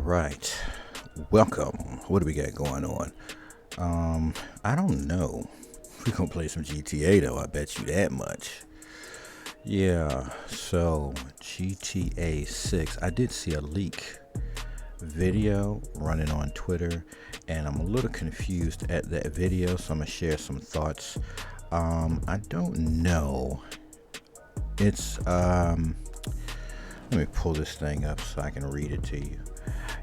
right. Welcome. What do we got going on? I don't know. We're gonna play some GTA though, I bet you that much. Yeah, so GTA 6. I did see a leak video running on Twitter, and I'm a little confused at that video, so I'm gonna share some thoughts. I don't know. It's let me pull this thing up so I can read it to you.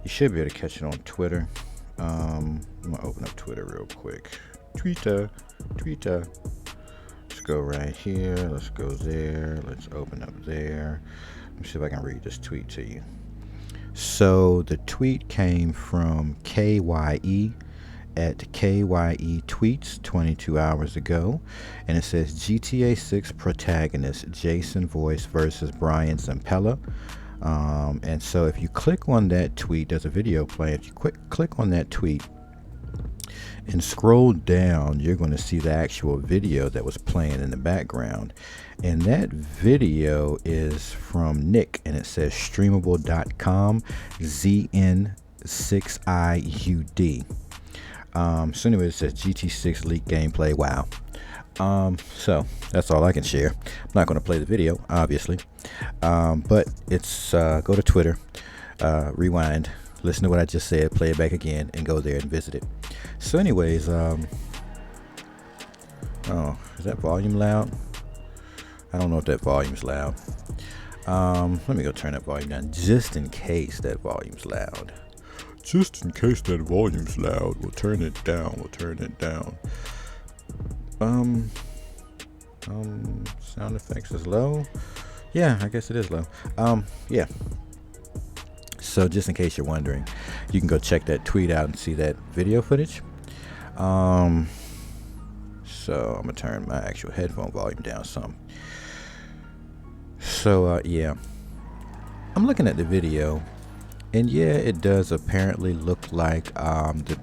You should be able to catch it on Twitter. I'm gonna open up Twitter real quick. Twitter. Let's go right here. Let's go there. Let's open up there. Let me see if I can read this tweet to you. So the tweet came from KYE at KYE Tweets 22 hours ago, and it says GTA 6 protagonist Jason Voice versus Brian Zampella. And so if you click on that tweet, there's a video playing. If you click on that tweet and scroll down, you're going to see the actual video that was playing in the background. And that video is from Nick, and it says streamable.com ZN6IUD. So anyway, it says GT6 leak gameplay. Wow. So that's all I can share. I'm not going to play the video, obviously. But it's go to Twitter, rewind, listen to what I just said, play it back again, and go there and visit it. So anyways, oh, is that volume loud? I don't know if that volume's loud. Let me go turn that volume down just in case that volume's loud. Just in case that volume's loud, we'll turn it down. Sound effects is low. Yeah, I guess it is low. Yeah. So just in case you're wondering, you can go check that tweet out and see that video footage. So I'm gonna turn my actual headphone volume down some. So yeah, I'm looking at the video, and yeah, it does apparently look like the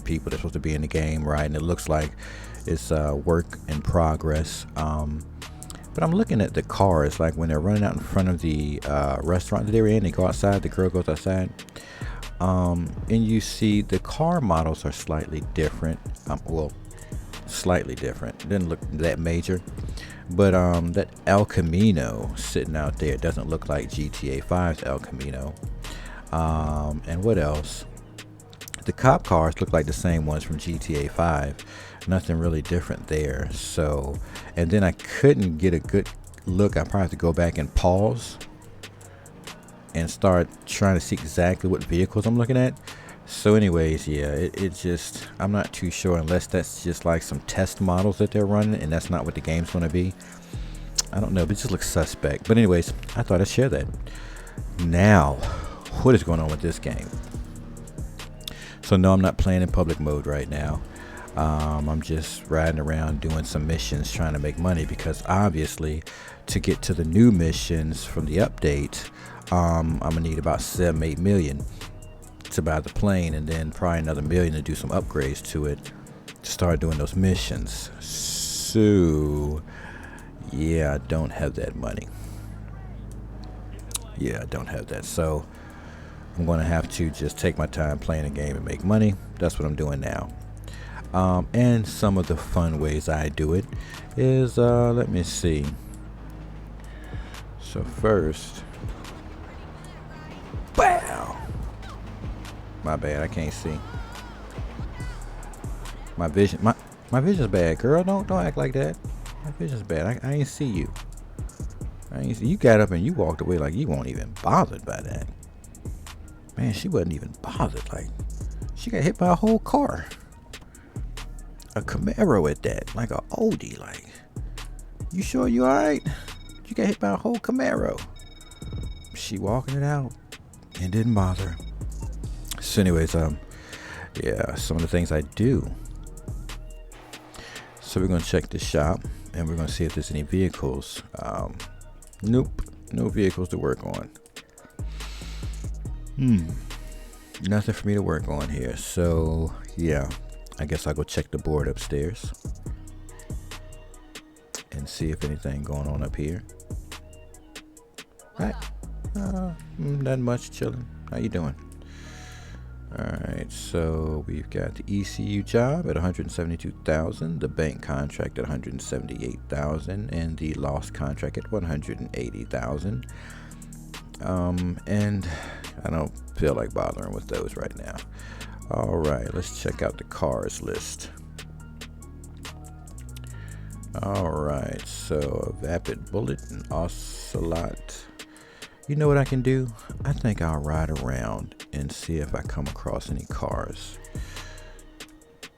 people that's supposed to be in the game, right? And it looks like it's work in progress. But I'm looking at the cars, like when they're running out in front of the restaurant that they're in, they go outside, the girl goes outside. And you see the car models are slightly different. Slightly different. It didn't look that major. But that El Camino sitting out there doesn't look like GTA 5's El Camino. And what else? The cop cars look like the same ones from GTA 5. Nothing really different there. So, and then I couldn't get a good look. I probably have to go back and pause and start trying to see exactly what vehicles I'm looking at. So anyways, yeah, it just, I'm not too sure unless that's just like some test models that they're running and that's not what the game's going to be. I don't know, but it just looks suspect. But anyways, I thought I'd share that. Now, what is going on with this game? So no, I'm not playing in public mode right now. I'm just riding around doing some missions trying to make money, because obviously to get to the new missions from the update, I'm gonna need about 7-8 million to buy the plane, and then probably another million to do some upgrades to it to start doing those missions. So yeah, I don't have that money. Yeah, I don't have that. So I'm going to have to just take my time playing a game and make money. That's what I'm doing now. And some of the fun ways I do it is, let me see. So first, wow. My bad, I can't see. My vision's bad, girl. Don't act like that. My vision's bad. I ain't see you. I ain't see you. Got up and you walked away like you weren't even bothered by that. Man, she wasn't even bothered. Like, she got hit by a whole car. A Camaro at that. Like a oldie. Like, you sure you alright? You got hit by a whole Camaro. She walking it out and didn't bother. So anyways, yeah, some of the things I do. So we're going to check the shop and we're going to see if there's any vehicles. Nope. No vehicles to work on. Nothing for me to work on here. So yeah, I guess I'll go check the board upstairs and see if anything going on up here. Right. Not much, chilling. How you doing? All right, so we've got the ECU job at 172,000, the bank contract at 178,000, and the lost contract at 180,000. And I don't feel like bothering with those right now. All right, let's check out the cars list. All right, so a Vapid Bullet and Ocelot. You know what I can do? I think I'll ride around and see if I come across any cars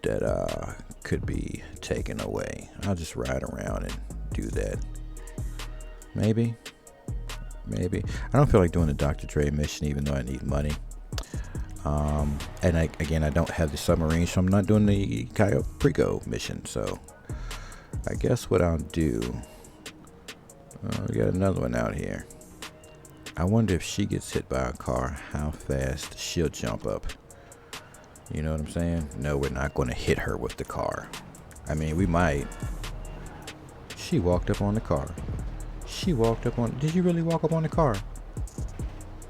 that could be taken away. I'll just ride around and do that. Maybe. I don't feel like doing the Dr. Dre mission, even though I need money. And I don't have the submarine, so I'm not doing the Cayo Perico mission. So I guess what I'll do, we got another one out here. I wonder if she gets hit by a car, how fast she'll jump up. You know what I'm saying? No, we're not going to hit her with the car. I mean, we might. She walked up on the car. Did you really walk up on the car?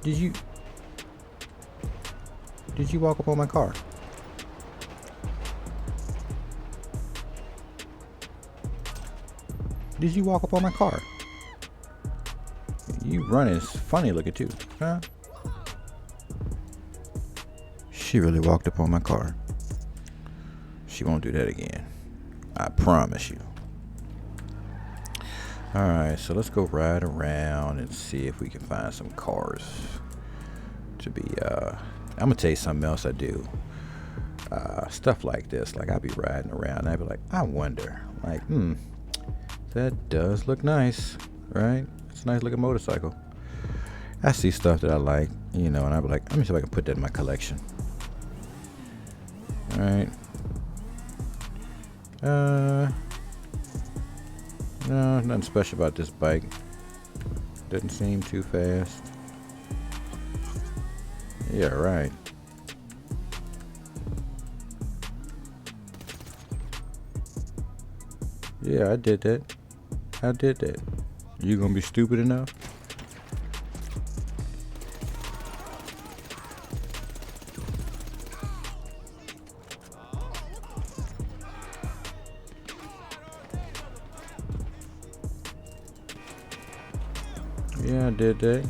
Did you walk up on my car? Did you walk up on my car? You running funny looking too, huh? She really walked up on my car. She won't do that again. I promise you. Alright, so let's go ride around and see if we can find some cars to be, I'm gonna tell you something else I do. Stuff like this, like I'll be riding around and I'll be like, I wonder, like, that does look nice, right? It's a nice looking motorcycle. I see stuff that I like, you know, and I'll be like, let me see if I can put that in my collection. Alright. No, nothing special about this bike. Doesn't seem too fast. Yeah, right. Yeah, I did that. You gonna be stupid enough? Yeah, I did that.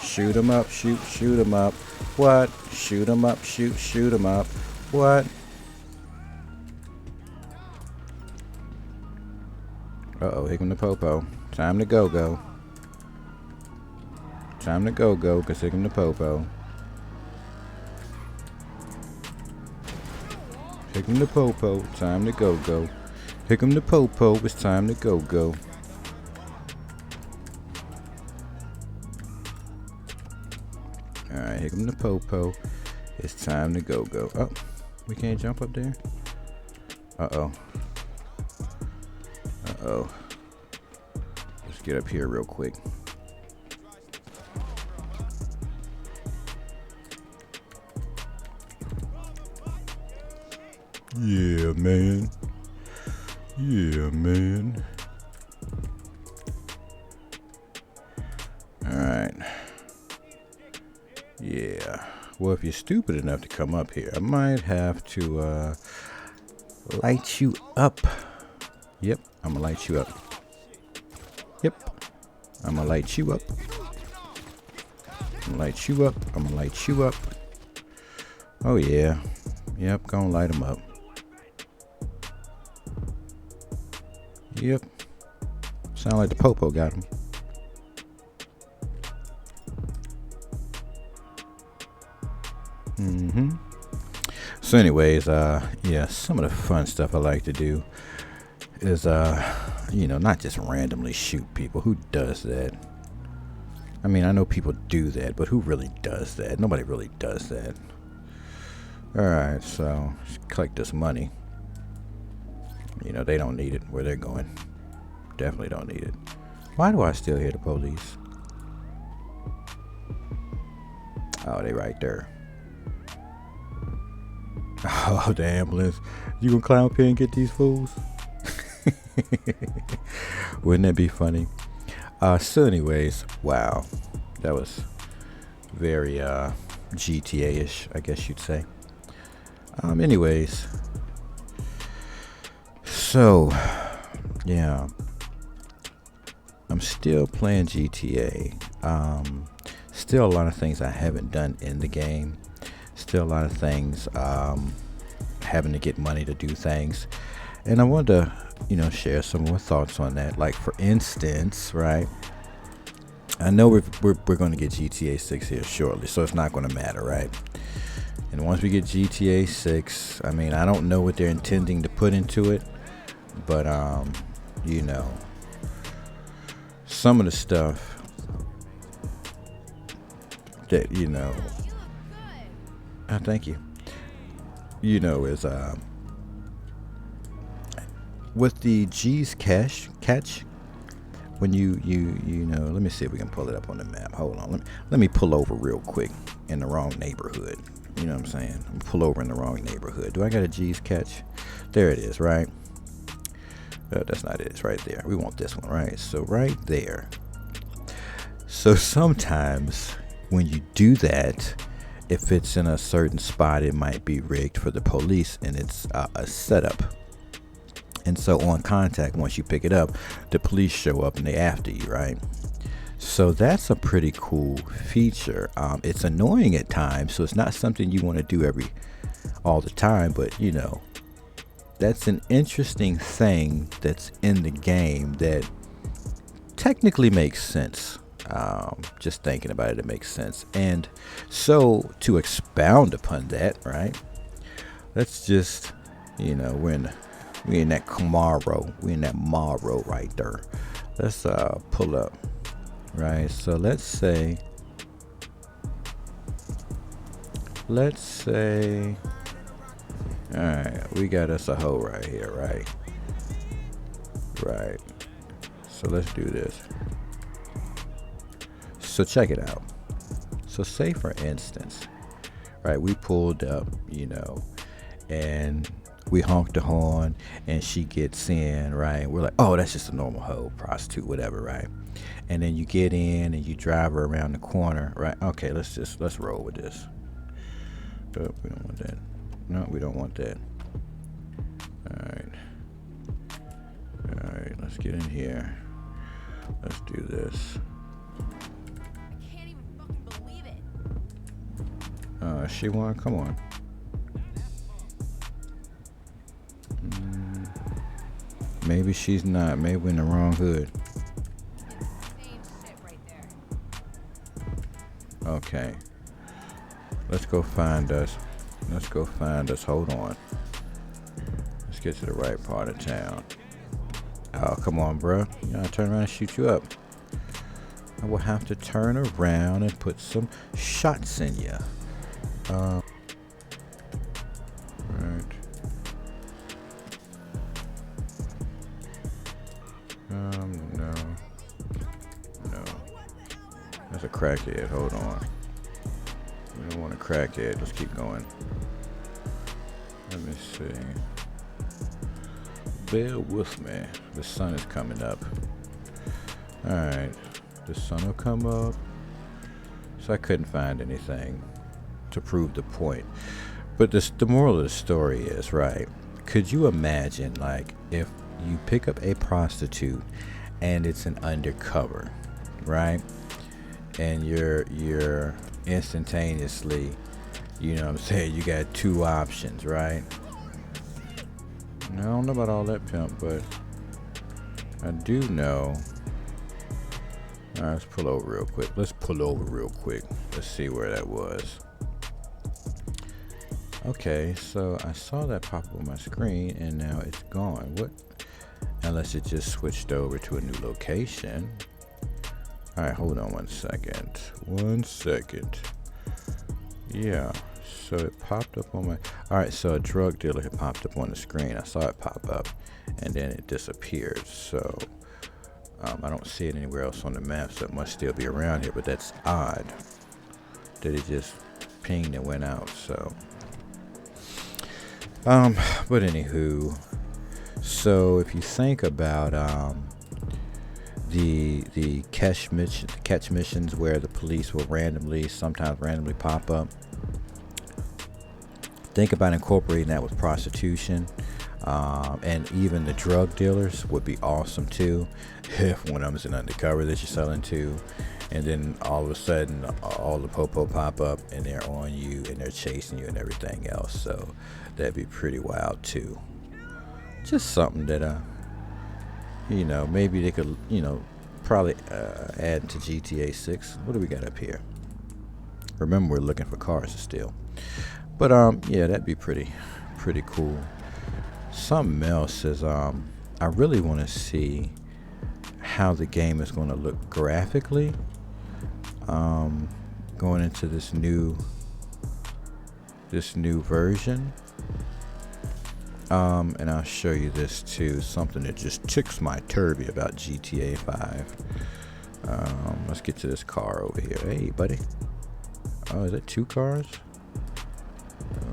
Shoot 'em up, shoot 'em up. What? Shoot 'em up, shoot 'em up. What? Uh-oh, here come the popo. Time to go. Time to go, cause here come the popo. Here come the popo, time to go. Here come the popo, it's time to go. Alright, here come the popo. It's time to go. Oh, we can't jump up there? Uh-oh. Let's get up here real quick. Yeah, man. Alright. Yeah. Well, if you're stupid enough to come up here, I might have to light you up. Yep, I'm gonna light you up. I'm gonna light you up. Oh yeah. Yep, gonna light them up. Yep. Sound like the popo got him. So anyways, yeah, some of the fun stuff I like to do is, not just randomly shoot people. Who does that? I mean, I know people do that, but who really does that? Nobody really does that. Alright, so let's collect this money. You know, they don't need it where they're going. Definitely don't need it. Why do I still hear the police? Oh, they right there. Oh, the ambulance. You gonna climb up here and get these fools? Wouldn't that be funny? So anyways, wow. That was very GTA-ish, I guess you'd say. Anyways. So, yeah. I'm still playing GTA. Still a lot of things I haven't done in the game. Still a lot of things having to get money to do things. And I wanted to, share some more thoughts on that. Like, for instance, right? I know we're going to get GTA 6 here shortly, so it's not going to matter, right? And once we get GTA 6, I mean, I don't know what they're intending to put into it, but, some of the stuff that, thank you, is, with the G's catch, when you let me see if we can pull it up on the map. Hold on, let me pull over real quick in the wrong neighborhood. You know what I'm saying? Pull over in the wrong neighborhood. Do I got a G's catch? There it is, right? That's not it. It's right there. We want this one, right? So right there. So sometimes when you do that, if it's in a certain spot, it might be rigged for the police, and it's a setup. And so on contact, once you pick it up, the police show up and they after you, right? So that's a pretty cool feature. It's annoying at times, so it's not something you want to do all the time, but that's an interesting thing that's in the game that technically makes sense. Just thinking about it, it makes sense. And so to expound upon that, right? Let's just, we in that Camaro. We in that Maro right there. Let's pull up. Right. So let's say. Alright, we got us a hoe right here, right? Right. So let's do this. So check it out. So say for instance, right, we pulled up, and we honked the horn and she gets in, right? We're like, oh, that's just a normal hoe, prostitute, whatever, right? And then you get in and you drive her around the corner, right? Okay, let's roll with this. Oh, we don't want that. No, we don't want that. Alright, let's get in here. Let's do this. I can't even fucking believe it. She won? Come on. Maybe she's not. Maybe we're in the wrong hood. Same shit right there. Okay. Let's go find us. Hold on. Let's get to the right part of town. Oh, come on, bro. I'll turn around and shoot you up. I will have to turn around and put some shots in you. Right. No. That's a crackhead. Hold on. We don't want a crackhead. Let's keep going. Let me see. Bear with me. The sun is coming up. Alright. The sun will come up. So I couldn't find anything to prove the point. But the moral of the story is, right, could you imagine, like, if you pick up a prostitute and it's an undercover, right? And you're instantaneously, you know what I'm saying, you got two options, right? Now, I don't know about all that, pimp, but I do know. All right, let's pull over real quick. Let's see where that was. Okay, so I saw that pop up on my screen and now it's gone. What? Unless it just switched over to a new location. All right, hold on 1 second. 1 second. Yeah, so it popped up on my... All right, so a drug dealer had popped up on the screen. I saw it pop up and then it disappeared. So I don't see it anywhere else on the map, so it must still be around here, but that's odd that it just pinged and went out. So but anywho, So if you think about the catch missions where the police will sometimes randomly pop up, think about incorporating that with prostitution, and even the drug dealers would be awesome too. If one of them is an undercover that you're selling to, and then all of a sudden all the popo pop up and they're on you and they're chasing you and everything else. So that'd be pretty wild too. Just something that maybe they could probably add to GTA 6. What do we got up here? Remember, we're looking for cars to steal. But yeah, that'd be pretty cool. Something else is I really want to see how the game is going to look graphically going into this new version. And I'll show you this too. Something that just ticks my turvy about GTA 5. Let's get to this car over here. Hey, buddy. Oh, is that 2 cars?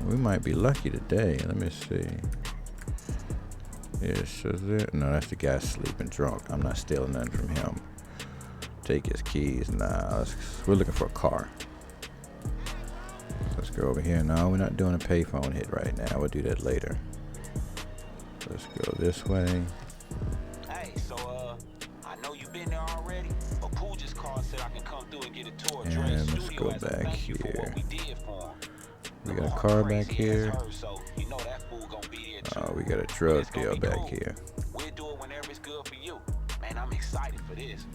We might be lucky today. Let me see. Yes, is it? No, that's the guy sleeping drunk. I'm not stealing nothing from him. Take his keys. Nah, we're looking for a car. Let's go over here. No, we're not doing a payphone hit right now. We'll do that later. Let's go this way. Hey, so I know you've been there already, but Pooh just called, said I can come through and get a tour of Dre's And let's studio go as a back thank you for here. what we did for him. We got a car back Crazy here. as her, so you know that fool gonna be there too. Oh, we got a But drug it's gonna deal be back cool. here. We'll do it whenever it's good for you. Man, I'm excited for this.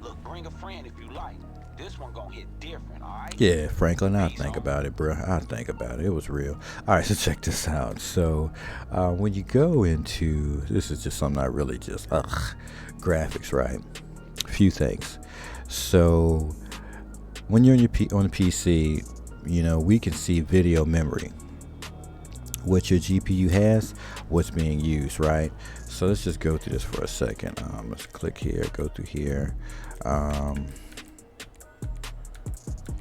Look, bring a friend if you like. This one gonna hit different, alright? Yeah, Franklin, I'll Peace, think homie. about it, bro. I'll think about it. It was real. All right, so check this out. So when you go into, this is just something I really just, graphics, right? A few things. So when you're on on the PC, we can see video memory, what your GPU has, what's being used, right? So let's just go through this for a second. Let's click here, go through here.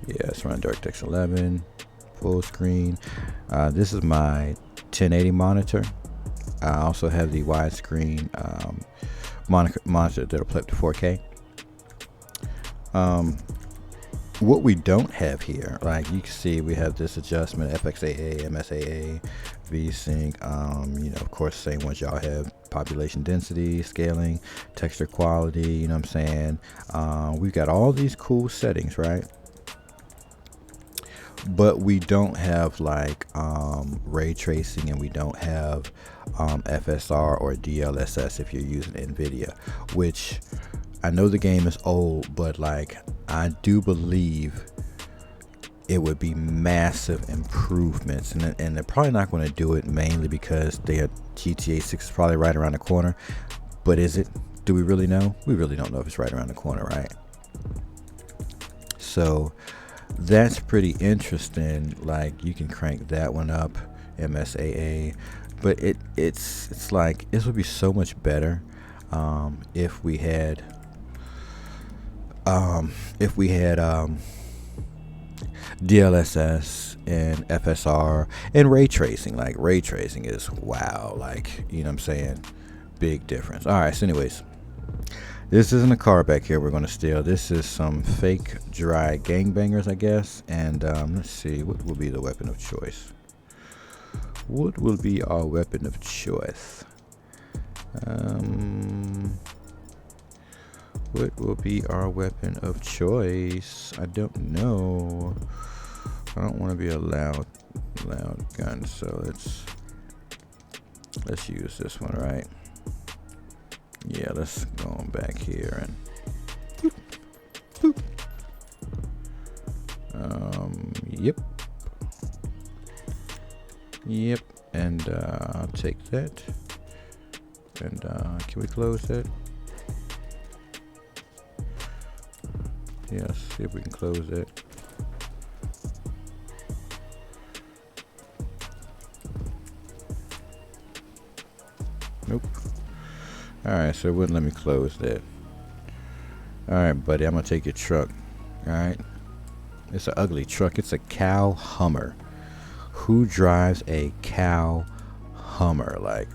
Yeah, let's run DirectX 11, full screen. This is my 1080 monitor. I also have the widescreen monitor that'll play up to 4K. What we don't have here, like you can see, we have this adjustment: FXAA, MSAA, VSync. Of course, same ones y'all have: population density, scaling, texture quality. You know what I'm saying? We've got all these cool settings, right? But we don't have like ray tracing, and we don't have FSR or DLSS if you're using NVIDIA, which I know the game is old, but like I do believe it would be massive improvements, and they're probably not going to do it mainly because GTA 6 is probably right around the corner. But is it? Do we really know? We really don't know if it's right around the corner, right? So that's pretty interesting. Like you can crank that one up, MSAA, but it's like this would be so much better if we had DLSS and FSR and ray tracing. Like ray tracing is wow, like you know what I'm saying, big difference. All right, so anyways, this isn't a car back here we're going to steal. This is some fake dry gangbangers, I guess. And let's see, what will be the weapon of choice? What will be our weapon of choice? What will be our weapon of choice? I don't know. I don't want to be a loud gun, so let's use this one, right? Yeah, let's go on back here and boop, boop. Yep, and I'll take that. And can we close that? Yeah, let's see if we can close that. Nope. Alright, so it wouldn't let me close that. Alright, buddy, I'm gonna take your truck. Alright. It's an ugly truck. It's a cow Hummer. Who drives a cow Hummer? Like,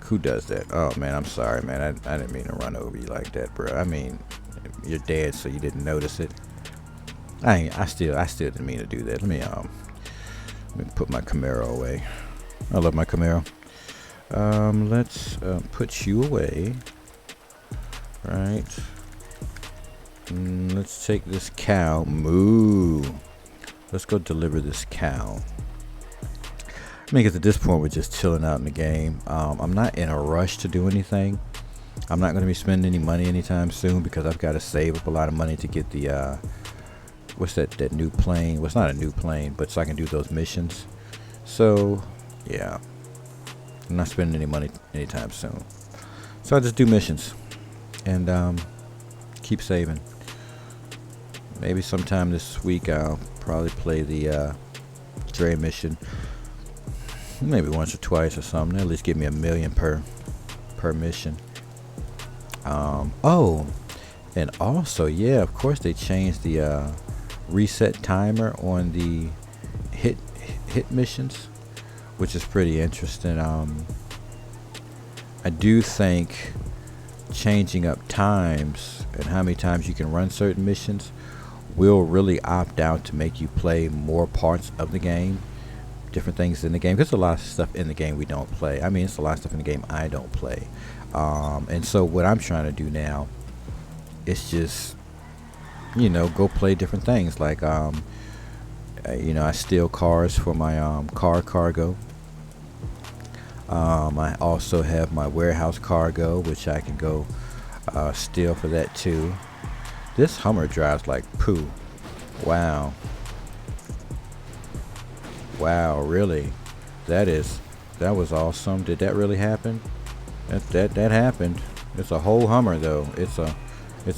Who does that? Oh man, I'm sorry, man. I didn't mean to run over you like that, bro. I mean, you're dead, so you didn't notice it. I still didn't mean to do that. Let me put my Camaro away. I love my Camaro. Let's put you away. Right. Let's take this cow. Moo. Let's go deliver this cow. I mean, because at this point we're just chilling out in the game. I'm not in a rush to do anything. I'm not going to be spending any money anytime soon because I've got to save up a lot of money to get the what's that new plane? Well, it's not a new plane, but so I can do those missions. So yeah, I'm not spending any money anytime soon. So I just do missions and keep saving. Maybe sometime this week I'll probably play the Dre mission. Maybe once or twice or something. At least give me $1 million per mission. Oh, and also, yeah, of course they changed the reset timer on the hit missions, which is pretty interesting. I do think changing up times and how many times you can run certain missions will really opt out to make you play more parts of the game. Different things in the game, because there's a lot of stuff in the game we don't play. I mean, it's a lot of stuff in the game I don't play. And so what I'm trying to do now is just, go play different things. Like, I steal cars for my car cargo. I also have my warehouse cargo, which I can go steal for that too. This Hummer drives like poo. Wow. Wow, really? That was awesome. Did that really happen? That happened. It's a whole Hummer though. It's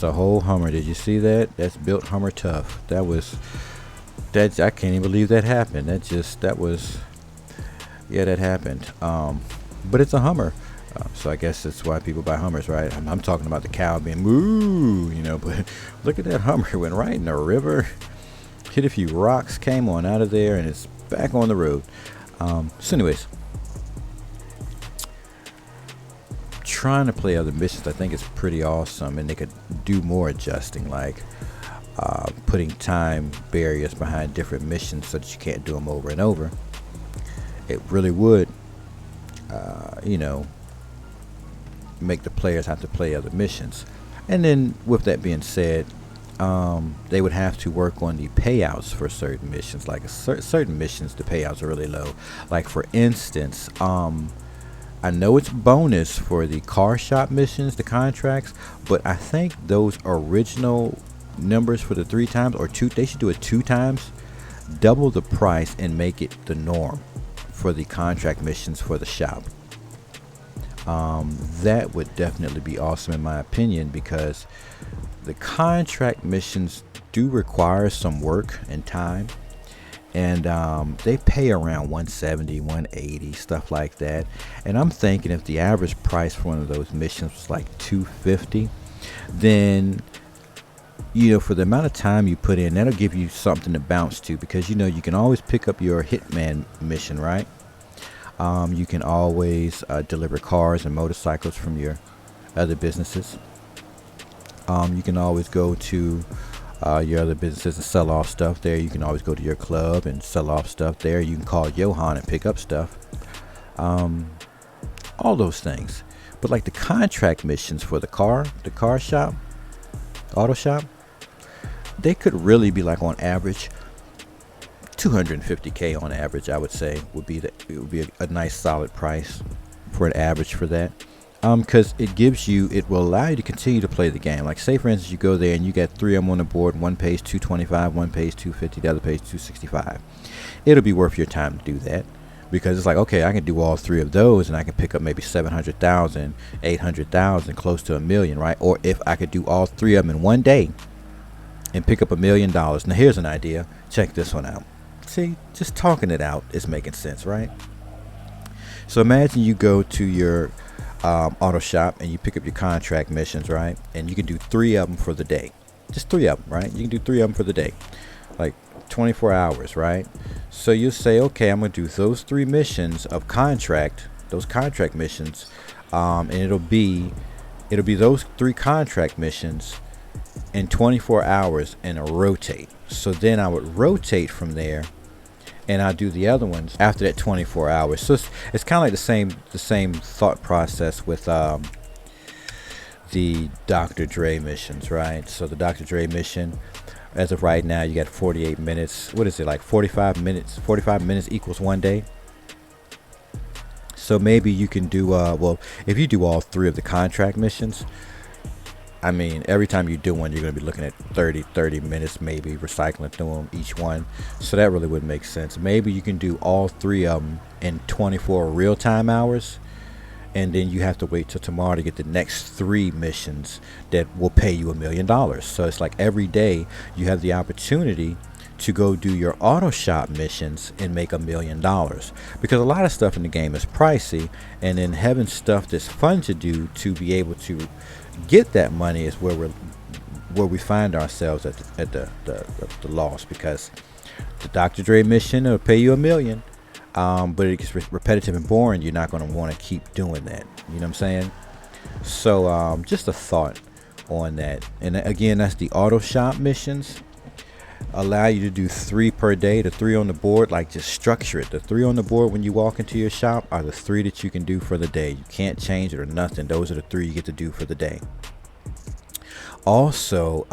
a whole Hummer. Did you see that? That's built Hummer tough. I can't even believe that happened. That happened. But it's a Hummer. So I guess that's why people buy Hummers, right? I'm talking about the cow being moo, but look at that Hummer. It went right in the river, hit a few rocks, came on out of there, and it's back on the road. So anyways, trying to play other missions I think is pretty awesome, and they could do more adjusting, like putting time barriers behind different missions so that you can't do them over and over. It really would make the players have to play other missions. And then with that being said, they would have to work on the payouts for certain missions. Like certain missions, the payouts are really low. Like for instance, I know it's bonus for the car shop missions, the contracts, but I think those original numbers for the 3 times or 2, they should do it 2 times, double the price and make it the norm for the contract missions for the shop. That would definitely be awesome in my opinion, because the contract missions do require some work and time, and they pay around 170, 180, stuff like that. And I'm thinking if the average price for one of those missions was like 250, then for the amount of time you put in, that'll give you something to bounce to, because you can always pick up your hitman mission, right? You can always deliver cars and motorcycles from your other businesses. You can always go to your other businesses and sell off stuff there. You can always go to your club and sell off stuff there. You can call Johan and pick up stuff. All those things. But like the contract missions for the car shop, auto shop, they could really be like on average 250K on average. I would say would be a nice solid price for an average for that. Because it will allow you to continue to play the game. Like say for instance, you go there and you got 3 of them on the board. One pays 225, one pays 250, the other pays 265. It'll be worth your time to do that, because it's like, okay, I can do all 3 of those and I can pick up maybe 700,000, 800,000, close to $1 million, right? Or if I could do all 3 of them in one day and pick up $1 million. Now here's an idea. Check this one out. See, just talking it out is making sense, right? So imagine you go to your auto shop and you pick up your contract missions, right? And you can do 3 of them for the day. Just 3 of them, right? You can do 3 of them for the day, like 24 hours, right? So you say, okay, I'm going to do those 3 missions of those contract missions and it'll be those 3 contract missions in 24 hours and a rotate. So then I would rotate from there, and I do the other ones after that 24 hours. So it's kind of like the same thought process with the Dr. Dre missions, right? So the Dr. Dre mission, as of right now, you got 48 minutes. What is it, like 45 minutes? 45 minutes equals 1 day. So maybe you can do well, if you do all 3 of the contract missions, I mean, every time you do one, you're going to be looking at 30 minutes, maybe recycling through them each one. So that really wouldn't make sense. Maybe you can do all 3 of them in 24 real-time hours, and then you have to wait till tomorrow to get the next 3 missions that will pay you $1 million. So it's like every day you have the opportunity to go do your auto shop missions and make $1 million, because a lot of stuff in the game is pricey, and then having stuff that's fun to do to be able to get that money is where we find ourselves at the loss, because the Dr. Dre mission will pay you $1 million, but it gets repetitive and boring. You're not going to want to keep doing that. You know what I'm saying? So just a thought on that. And again, that's the auto shop missions. Allow you to do 3 per day. The 3 on the board, like, just structure it. The 3 on the board when you walk into your shop are the 3 that you can do for the day. You can't change it or nothing. Those are the 3 you get to do for the day. Also,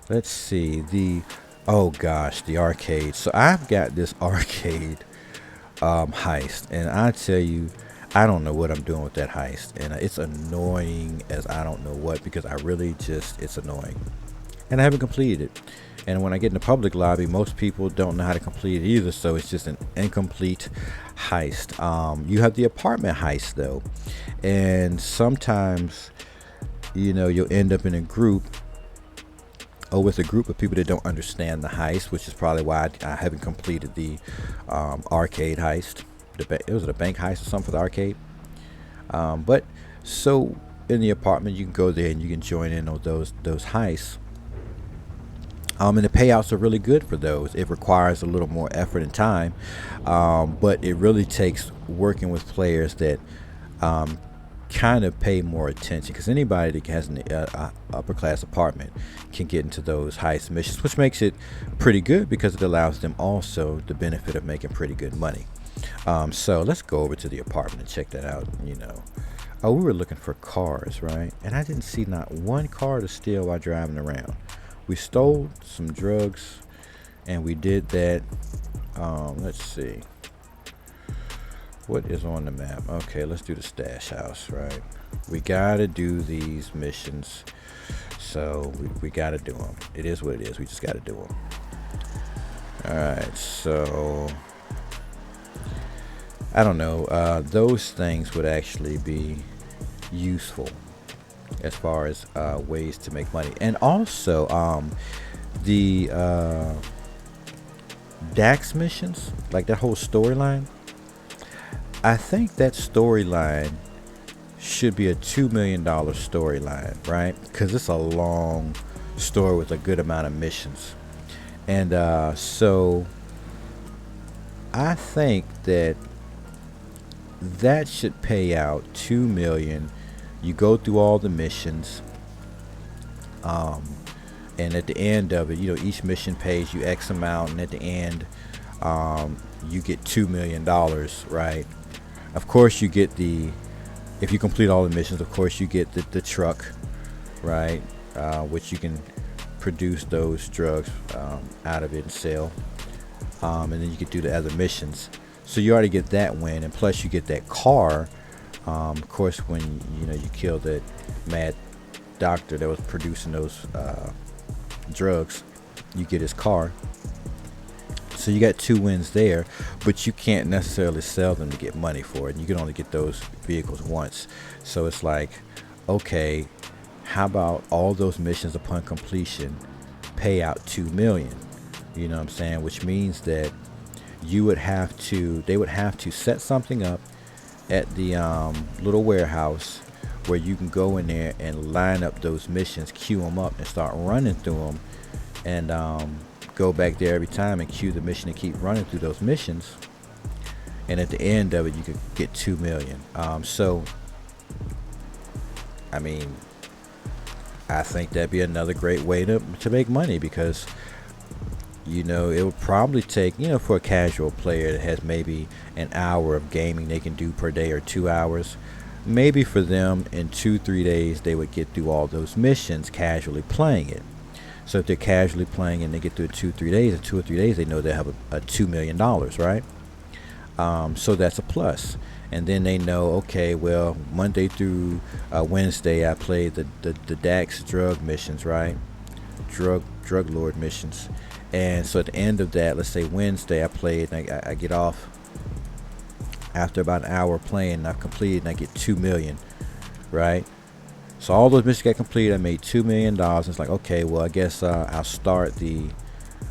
let's see, the arcade. So I've got this arcade heist, and I tell you, I don't know what I'm doing with that heist, and it's annoying as I don't know what, because I really just, it's annoying, and I haven't completed it. And when I get in the public lobby, most people don't know how to complete it either, so it's just an incomplete heist. You have the apartment heist though, and sometimes, you know, you'll end up in a group, or with a group of people that don't understand the heist, which is probably why I haven't completed the arcade heist. It was a bank heist or something for the arcade. But so in the apartment, you can go there and you can join in on those heists. And the payouts are really good for those. It requires a little more effort and time, but it really takes working with players that kind of pay more attention, because anybody that has an upper class apartment can get into those heist missions, which makes it pretty good because it allows them also the benefit of making pretty good money. So let's go over to the apartment and check that out. You know, we were looking for cars, right? And I didn't see not one car to steal while driving around. We stole some drugs, and we did that. Let's see. What is on the map? Okay, let's do the stash house, right? We gotta do these missions, so we gotta do them. It is what it is. We just gotta do them. All right, so I don't know. Those things would actually be useful as far as ways to make money, and also the Dax missions, like that whole storyline. I think that storyline should be a $2 million storyline, right? Because it's a long story with a good amount of missions. And so I think that should pay out $2 million. You go through all the missions, and at the end of it, you know, each mission pays you X amount, and at the end, you get $2 million, right? Of course, you get if you complete all the missions, of course, you get the truck, right? Which you can produce those drugs out of it and sell. And then you can do the other missions. So you already get that win, and plus you get that car. Of course, when you kill that mad doctor that was producing those drugs, you get his car. So you got 2 wins there, but you can't necessarily sell them to get money for it. You can only get those vehicles once. So it's like, okay, how about all those missions upon completion pay out $2 million? You know what I'm saying? Which means that they would have to set something up at the little warehouse where you can go in there and line up those missions, queue them up, and start running through them, and go back there every time and queue the mission and keep running through those missions. and at the end of it, you could get 2 million. So, I mean, I think that'd be another great way to make money, because it would probably take, for a casual player that has maybe an hour of gaming they can do per day, or 2 hours. Maybe for them in 2-3 days they would get through all those missions casually playing it. So if they're casually playing and they get through it 2-3 days, in 2 or 3 days they know they have a $2 million, right? So that's a plus. And then they know, okay, well, Monday through Wednesday I played the Dax drug missions, right? Drug lord missions. And so at the end of that, let's say Wednesday I played, and I get off after about an hour playing, and I've completed, and I get 2 million, right? So all those missions got completed. I made $2 million. It's like, okay, well, I guess I'll start the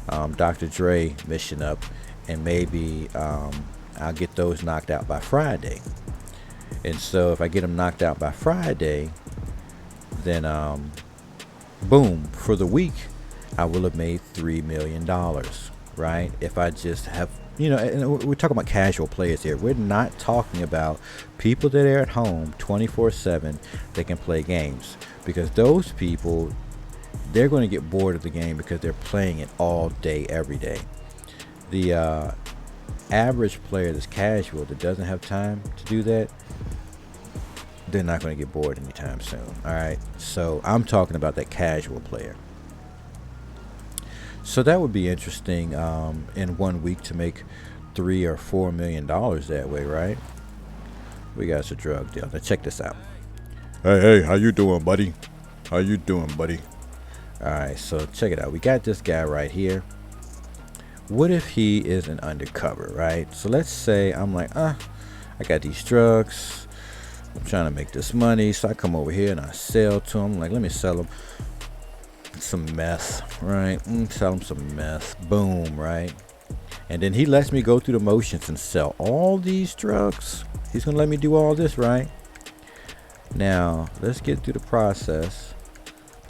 Dr. Dre mission up, and maybe I'll get those knocked out by Friday. And so if I get them knocked out by Friday, then boom, for the week I will have made $3 million, right? If I just have, and we're talking about casual players here. We're not talking about people that are at home 24/7 that can play games, because those people, they're going to get bored of the game because they're playing it all day, every day. The average player that's casual, that doesn't have time to do that, they're not going to get bored anytime soon. All right, so I'm talking about that casual player. So that would be interesting, in 1 week to make $3 or $4 million that way, right? We got us a drug deal. Now check this out. Hey, how you doing, buddy? How you doing, buddy? All right, so check it out. We got this guy right here. What if he is an undercover, right? So let's say I'm like, I got these drugs. I'm trying to make this money. So I come over here and I sell to him. Like, let me sell him some meth, right? Sell him some meth. Boom, right? And then he lets me go through the motions and sell all these drugs. He's gonna let me do all this, right? Now let's get through the process,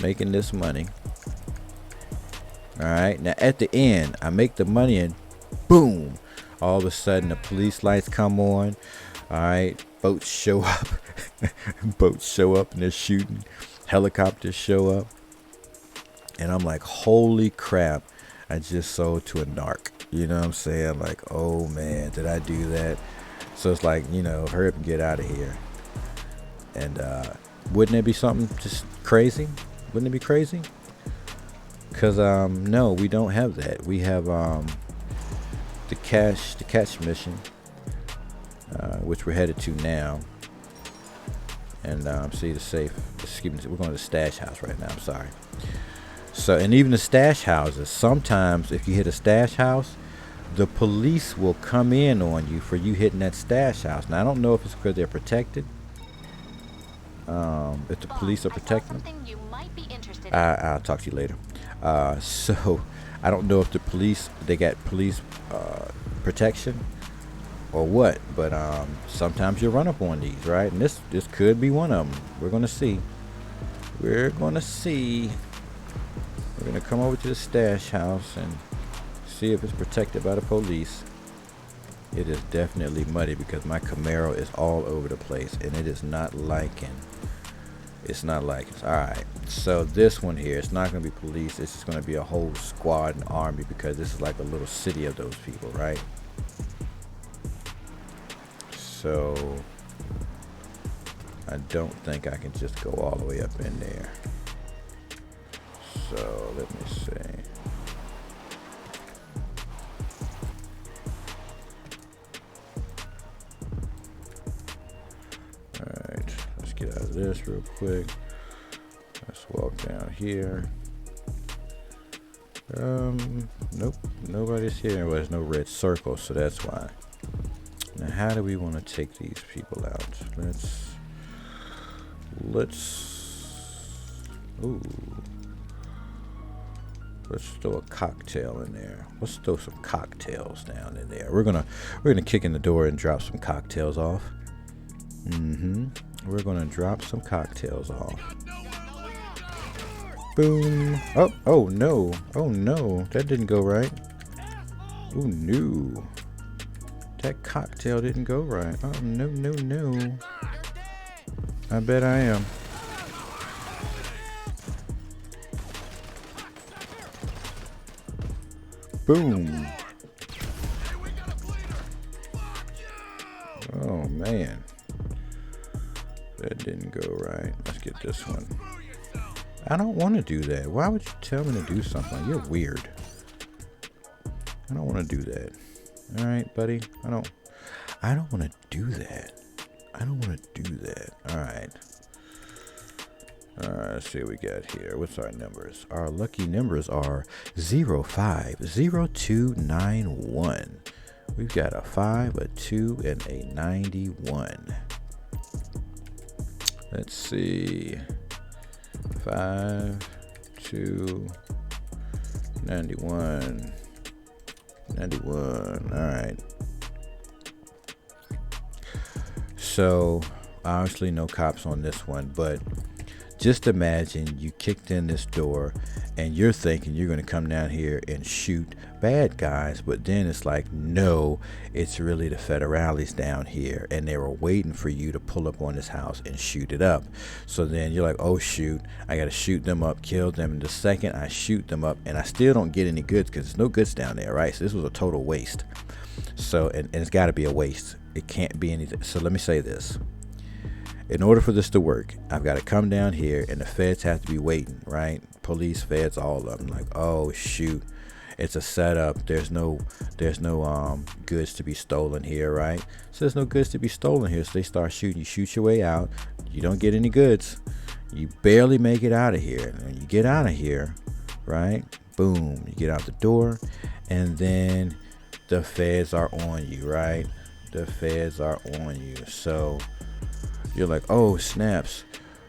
making this money. All right, now at the end I make the money, and boom, all of a sudden the police lights come on. All right, boats show up. Boats show up and they're shooting. Helicopters show up. And I'm like, holy crap, I just sold to a narc. You know what I'm saying? I'm like, oh man, did I do that? So it's like, hurry up and get out of here. And wouldn't it be something just crazy? Wouldn't it be crazy? Because no, we don't have that. We have the catch mission, which we're headed to now. And see the safe. Excuse me, we're going to the stash house right now. I'm sorry. So, and even the stash houses, sometimes if you hit a stash house, the police will come in on you for you hitting that stash house. Now, I don't know if it's because they're protected. If the police are protecting them. I'll talk to you later. So, I don't know if the police, they got police protection or what. But sometimes you run up on these, right? And this could be one of them. We're going to see. We're going to see. We're going to come over to the stash house and see if it's protected by the police. It is definitely muddy because my Camaro is all over the place, and it is not liking. It's not liking. All right. So this one here, it's not going to be police. It's just going to be a whole squad and army, because this is like a little city of those people, right? So I don't think I can just go all the way up in there. So let me see. Alright, let's get out of this real quick. Let's walk down here. Nope, nobody's here. Well, there's no red circle, so that's why. Now, how do we want to take these people out? Ooh. Let's throw a cocktail in there. Let's throw some cocktails down in there. We're gonna kick in the door and drop some cocktails off. We're gonna drop some cocktails off. Boom. Oh no. Oh no. That didn't go right. Oh no. That cocktail didn't go right. Oh, no, no, no. I bet I am. Boom. Oh, man. That didn't go right. Let's get this one. I don't want to do that. Why would you tell me to do something? You're weird. I don't want to do that. All right, buddy. I don't want to do that. I don't want to do that. All right. Let's see what we got here. What's our numbers? Our lucky numbers are 050291. We've got a 5, a 2, and a 91. Let's see. 5, 2, 91. 91. All right. So, obviously no cops on this one, but just imagine you kicked in this door and you're thinking you're going to come down here and shoot bad guys, but then it's like, no, it's really the federales down here, and they were waiting for you to pull up on this house and shoot it up. So then you're like, oh shoot, I got to shoot them up, kill them. And the second I shoot them up, and I still don't get any goods because there's no goods down there, right? So this was a total waste. So, and it's got to be a waste. It can't be anything. So let me say this. In order for this to work, I've got to come down here and the feds have to be waiting, right? Police, feds, all of them. Like, oh shoot, it's a setup. There's no goods to be stolen here, right? So there's no goods to be stolen here. So they start shooting. You shoot your way out. You don't get any goods. You barely make it out of here. And you get out of here, right? Boom, you get out the door, and then the feds are on you, right? The feds are on you. So you're like, oh snaps,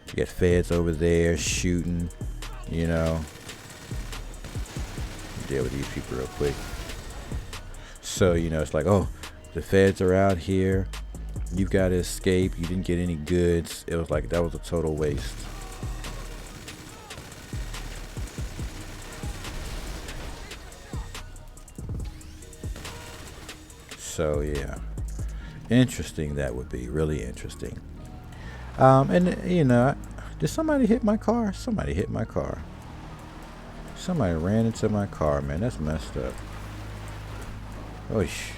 you got feds over there shooting, you know. Deal with these people real quick. So, you know, it's like, oh, the feds are out here, you've got to escape, you didn't get any goods. It was like, that was a total waste. So yeah, interesting. That would be really interesting. And you know, did somebody hit my car? Somebody hit my car. Somebody ran into my car, man. That's messed up. Oish.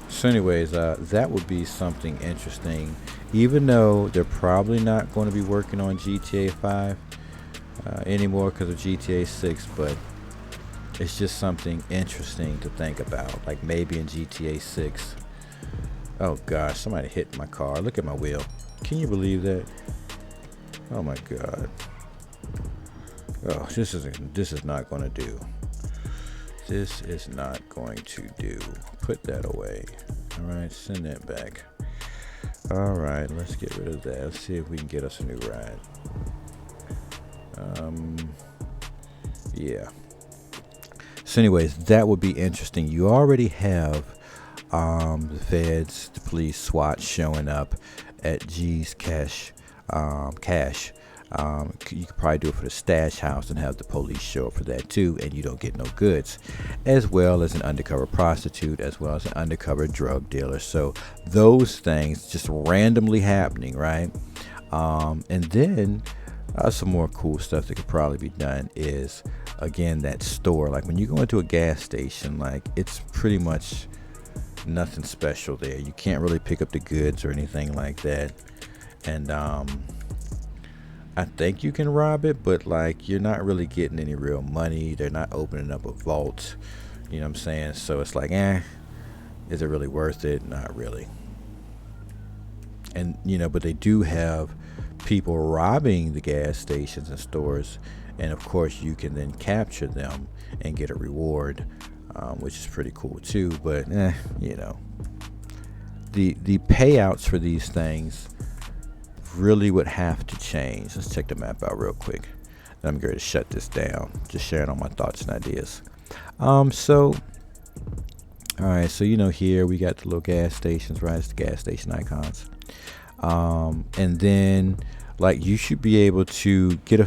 So anyways, that would be something interesting. Even though they're probably not going to be working on GTA 5 anymore because of GTA 6, but it's just something interesting to think about. Like maybe in GTA 6. Oh gosh, somebody hit my car. Look at my wheel. Can you believe that? Oh my god. Oh, this is not going to do. This is not going to do. Put that away. All right, send that back. All right, let's get rid of that. Let's see if we can get us a new ride. Yeah. So anyways, that would be interesting. You already have the feds, the police, SWAT showing up at G's cash. You could probably do it for the stash house and have the police show up for that too, and you don't get no goods, as well as an undercover prostitute, as well as an undercover drug dealer. So those things just randomly happening, right? And then some more cool stuff that could probably be done is, again, that store. Like when you go into a gas station, like it's pretty much nothing special there. You can't really pick up the goods or anything like that. And I think you can rob it, but like you're not really getting any real money. They're not opening up a vault, you know what I'm saying? So it's like, is it really worth it? Not really. And you know, but they do have people robbing the gas stations and stores, and of course you can then capture them and get a reward, which is pretty cool too. But you know, the payouts for these things really would have to change. Let's check the map out real quick. Then I'm going to shut this down. Just sharing all my thoughts and ideas. So all right, so you know, here we got the little gas stations, right? It's the gas station icons. And then Like, you should be able to get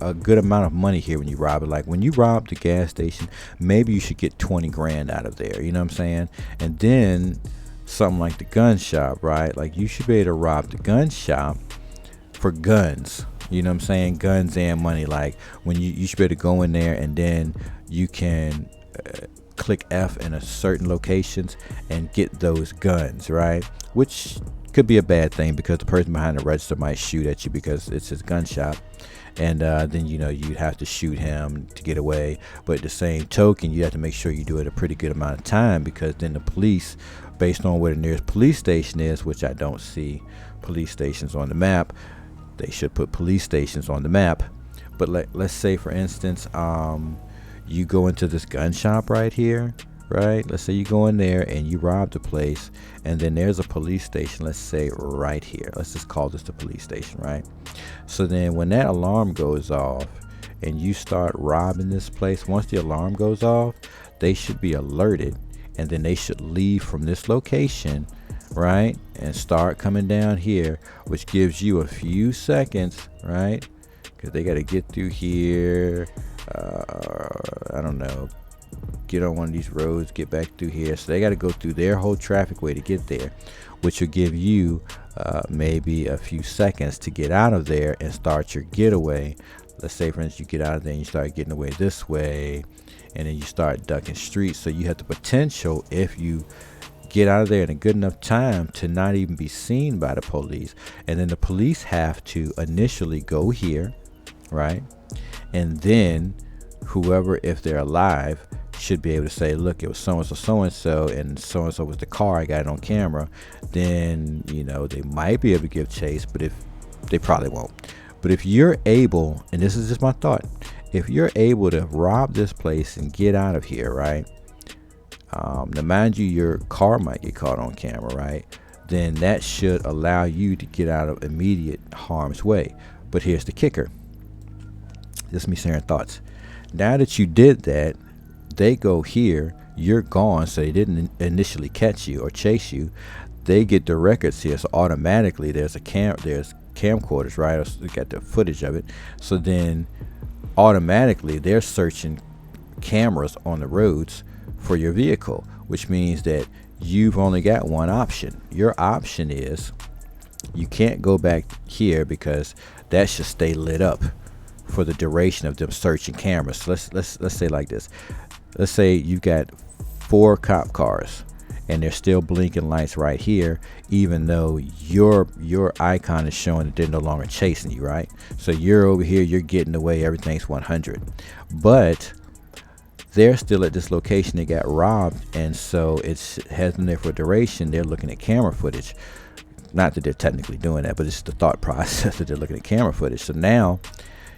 a good amount of money here when you rob it. Like, when you rob the gas station, maybe you should get 20 grand out of there, you know what I'm saying? And then something like the gun shop, right? Like, you should be able to rob the gun shop for guns, you know what I'm saying? Guns and money. Like, when you should be able to go in there, and then you can click F in a certain locations and get those guns, right? Which could be a bad thing, because the person behind the register might shoot at you because it's his gun shop, and then you'd have to shoot him to get away. But at the same token, you have to make sure you do it a pretty good amount of time, because then the police, based on where the nearest police station is, which I don't see police stations on the map. They should put police stations on the map. But let's say, for instance, you go into this gun shop right here, right? Let's say you go in there and you rob the place, and then there's a police station, let's say right here. Let's just call this the police station, right? So then when that alarm goes off and you start robbing this place, once the alarm goes off, they should be alerted, and then they should leave from this location, right, and start coming down here, which gives you a few seconds, right, because they got to get through here. I don't know, get on one of these roads, get back through here. So they got to go through their whole traffic way to get there, which will give you maybe a few seconds to get out of there and start your getaway. Let's say, for instance, you get out of there and you start getting away this way, and then you start ducking streets. So you have the potential, if you get out of there in a good enough time, to not even be seen by the police. And then the police have to initially go here, right? And then whoever, if they're alive, should be able to say, look, it was so-and-so, so-and-so, and so-and-so was the car, I got it on camera. Then, they might be able to give chase, but if they probably won't. But if you're able, and this is just my thought, if you're able to rob this place and get out of here, right? Now, mind you, your car might get caught on camera, right? Then that should allow you to get out of immediate harm's way. But here's the kicker. This is me sharing thoughts. Now that you did that, they go here, you're gone, so they didn't initially catch you or chase you. They get the records here, so automatically there's camcorders, right? They got the footage of it. So then automatically they're searching cameras on the roads for your vehicle, which means that you've only got one option. Your option is you can't go back here, because that should stay lit up for the duration of them searching cameras. So let's say like this. Let's say you've got 4 cop cars and they're still blinking lights right here, even though your icon is showing that they're no longer chasing you, right? So you're over here, you're getting away, everything's 100, but they're still at this location. They got robbed, and so it has them there for duration. They're looking at camera footage. Not that they're technically doing that, but it's the thought process that they're looking at camera footage. So now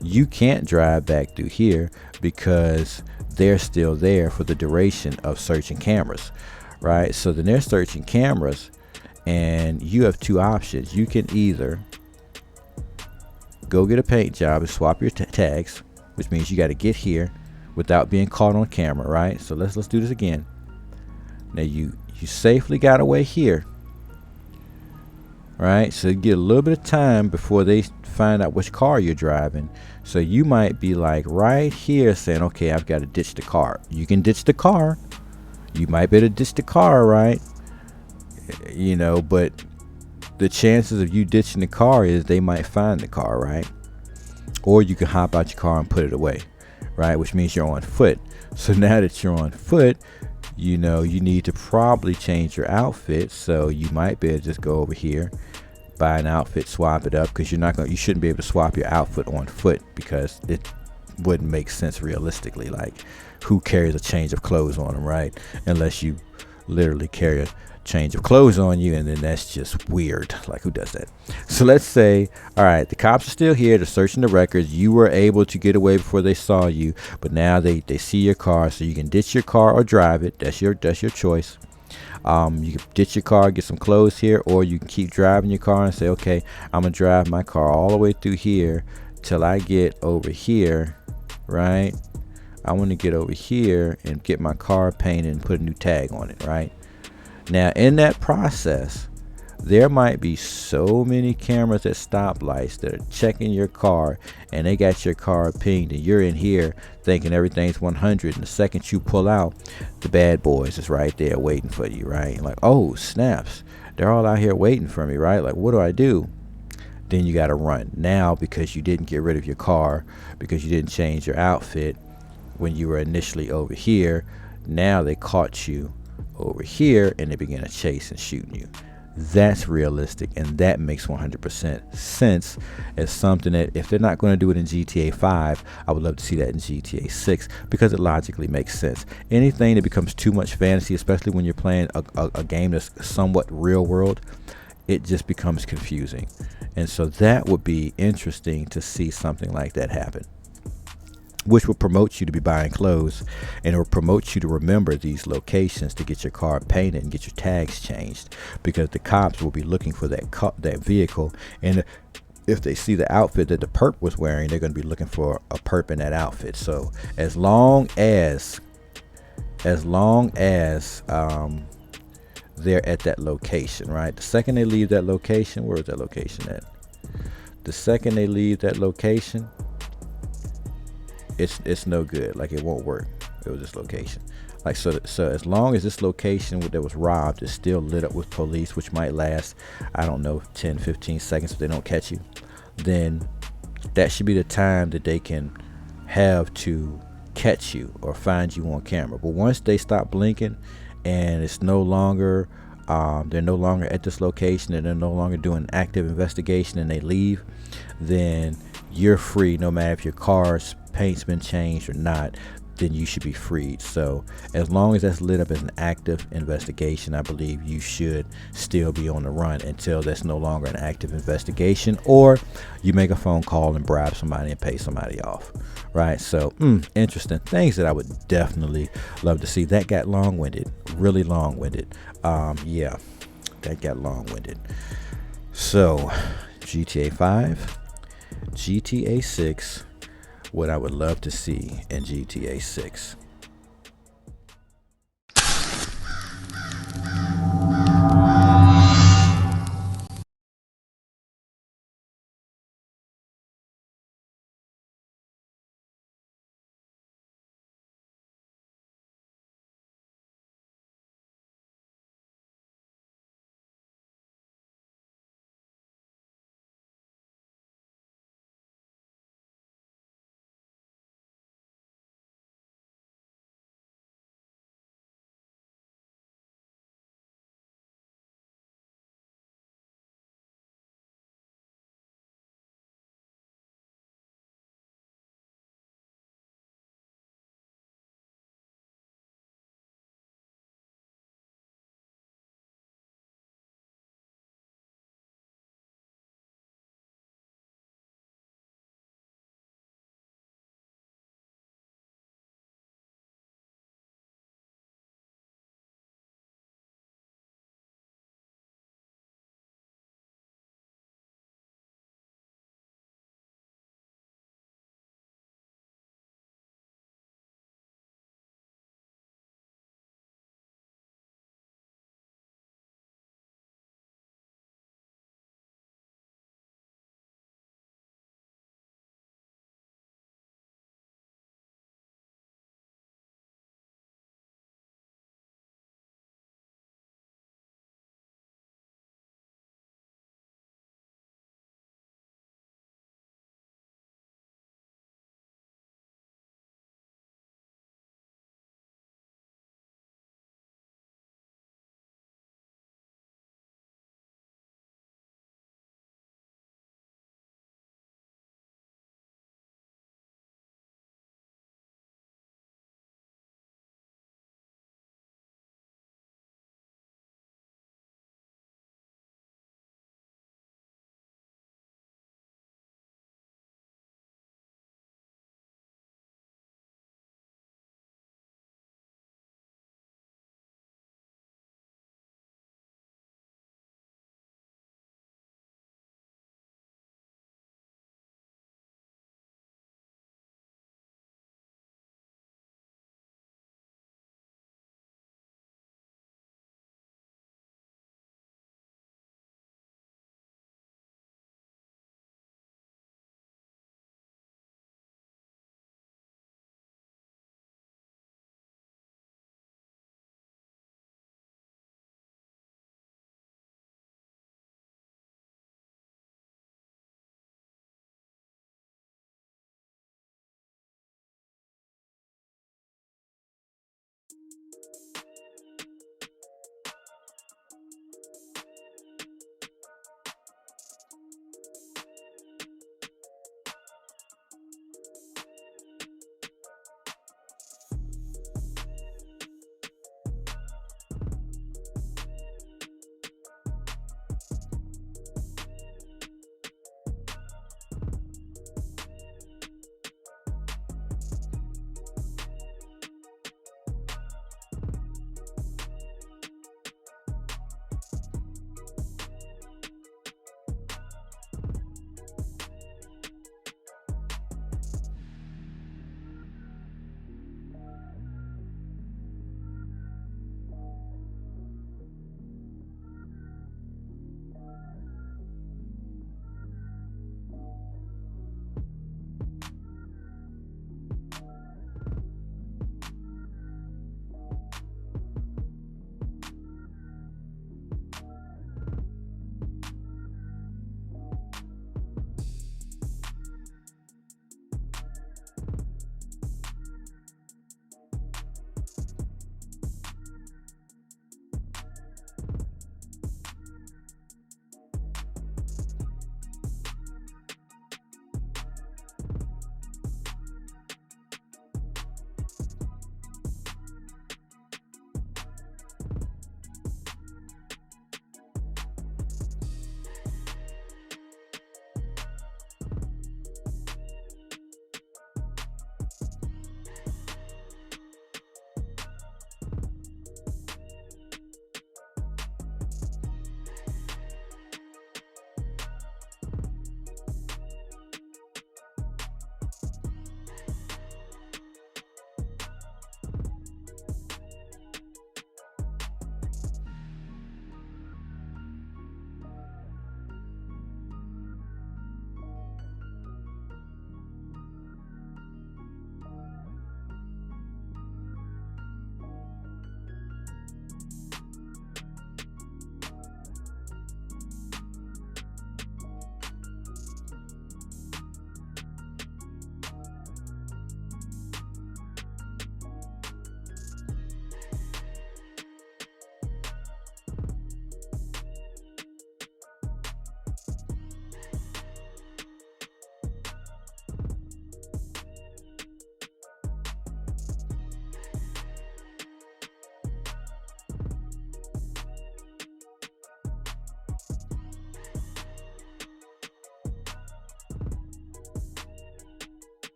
you can't drive back through here, because they're still there for the duration of searching cameras, right? So then they're searching cameras, and you have 2 options. You can either go get a paint job and swap your tags, which means you got to get here without being caught on camera, right? So let's do this again. Now you safely got away here, right? So you get a little bit of time before they find out which car you're driving. So you might be like right here saying, okay, I've got to ditch the car. You can ditch the car. You might be able to ditch the car, right? But the chances of you ditching the car is they might find the car, right? Or you can hop out your car and put it away, right? Which means you're on foot. So now that you're on foot, you need to probably change your outfit. So you might be able to just go over here, buy an outfit, swap it up, because you shouldn't be able to swap your outfit on foot, because it wouldn't make sense realistically. Like, who carries a change of clothes on them, right? Unless you literally carry a change of clothes on you, and then that's just weird. Like, who does that? So let's say, all right, the cops are still here, they're searching the records. You were able to get away before they saw you, but now they see your car, so you can ditch your car or drive it. That's your choice. You can ditch your car, get some clothes here, or you can keep driving your car and say, okay, I'm gonna drive my car all the way through here till I get over here, right? I want to get over here and get my car painted and put a new tag on it, right? Now, in that process, There might be so many cameras at stoplights that are checking your car, and they got your car pinged, and you're in here thinking everything's 100, and the second you pull out, the bad boys is right there waiting for you, right? Like, oh snaps, they're all out here waiting for me, right? Like, what do I do? Then you got to run now, because you didn't get rid of your car, because you didn't change your outfit when you were initially over here. Now they caught you over here, and they began to chase and shooting you. That's realistic, and that makes 100% sense as something that, if they're not going to do it in GTA 5, I would love to see that in GTA 6, because it logically makes sense. Anything that becomes too much fantasy, especially when you're playing a game that's somewhat real world, it just becomes confusing. And so that would be interesting to see something like that happen, which will promote you to be buying clothes, and it will promote you to remember these locations to get your car painted and get your tags changed, because the cops will be looking for that vehicle, and if they see the outfit that the perp was wearing, they're going to be looking for a perp in that outfit. So as long as they're at that location, right? The second they leave that location, where is that location at? The second they leave that location, it's no good. Like, it won't work. It was this location. Like, so as long as this location that was robbed is still lit up with police, which might last, I don't know, 10-15 seconds if they don't catch you, then that should be the time that they can have to catch you or find you on camera. But once they stop blinking and it's no longer they're no longer at this location, and they're no longer doing active investigation, and they leave, then you're free. No matter if your car's paint's been changed or not, then you should be freed. So as long as that's lit up as an active investigation, I believe you should still be on the run until that's no longer an active investigation, or you make a phone call and bribe somebody and pay somebody off, right? So interesting things that I would definitely love to see. That got long-winded, really long-winded. Yeah, that got long-winded. So GTA 5, GTA 6, what I would love to see in GTA 6.